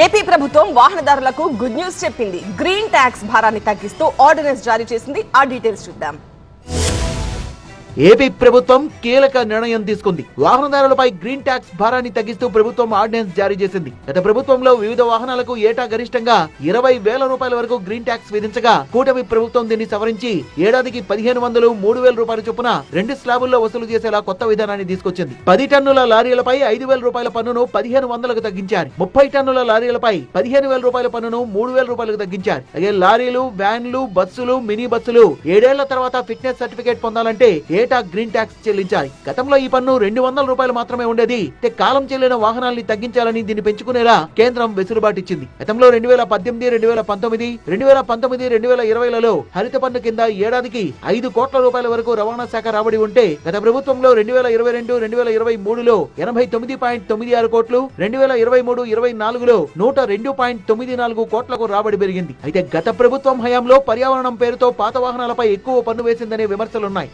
AP ప్రభుత్వం వాహనదారులకు good news చెప్పింది. గ్రీన్ ట్యాక్స్ భారాన్ని తగ్గిస్తూ ఆర్డినెన్స్ జారీ చేసింది. ఆ డీటెయిల్స్ చూద్దాం. ఏపీ ప్రభుత్వం కీలక నిర్ణయం తీసుకుంది. వాహనదారులపై గ్రీన్ ట్యాక్స్ భారాన్ని తగ్గిస్తూ ప్రభుత్వం ఆర్డినెన్స్ జారీ చేసింది. గత ప్రభుత్వంలో వివిధ వాహనాలకు ఏటా గరిష్టంగా 20,000 రూపాయల వరకు గ్రీన్ ట్యాక్స్ విధించగా కూటమి ప్రభుత్వం దీన్ని సవరించి ఏడాదికి 1,500, 3,000 రూపాయల చొప్పున 2 స్లాబుల్లో వసూలు చేసేలా కొత్త విధానాన్ని తీసుకొచ్చింది. 10 టన్నుల లారీలపై 5,000 రూపాయల పన్నును 1,500కు తగ్గించారు. 30 టన్నుల లారీలపై 15,000 రూపాయల పన్నును 3,000 రూపాయలకు తగ్గించారు. అలాగే లారీలు, వ్యాన్లు, బస్సులు, మినీ బస్సులు 7 ఏళ్ల తర్వాత ఫిట్నెస్ సర్టిఫికేట్ పొందాలంటే గ్రీన్ ట్యాక్స్ చెల్లించాలి. గతంలో ఈ పన్ను 200 రూపాయలు మాత్రమే ఉండేది. కాలం చెల్లిన వాహనాల్ని తగ్గించాలని దీన్ని పెంచుకునేలా కేంద్రం వెసులుబాటు ఇచ్చింది. గతంలో 2018, 2019, 2020లలో హరిత పన్ను కింద ఏడాదికి 5 కోట్ల రూపాయల వరకు రవాణా శాఖ రాబడి ఉంటే గత ప్రభుత్వంలో 2022, 2023లో 89.96 కోట్లు, 2023, 24లో 102.94 కోట్లకు రాబడి పెరిగింది. అయితే గత ప్రభుత్వం హయాంలో పర్యావరణం పేరుతో పాత వాహనాలపై ఎక్కువ పన్ను వేసిందనే విమర్శలున్నాయి.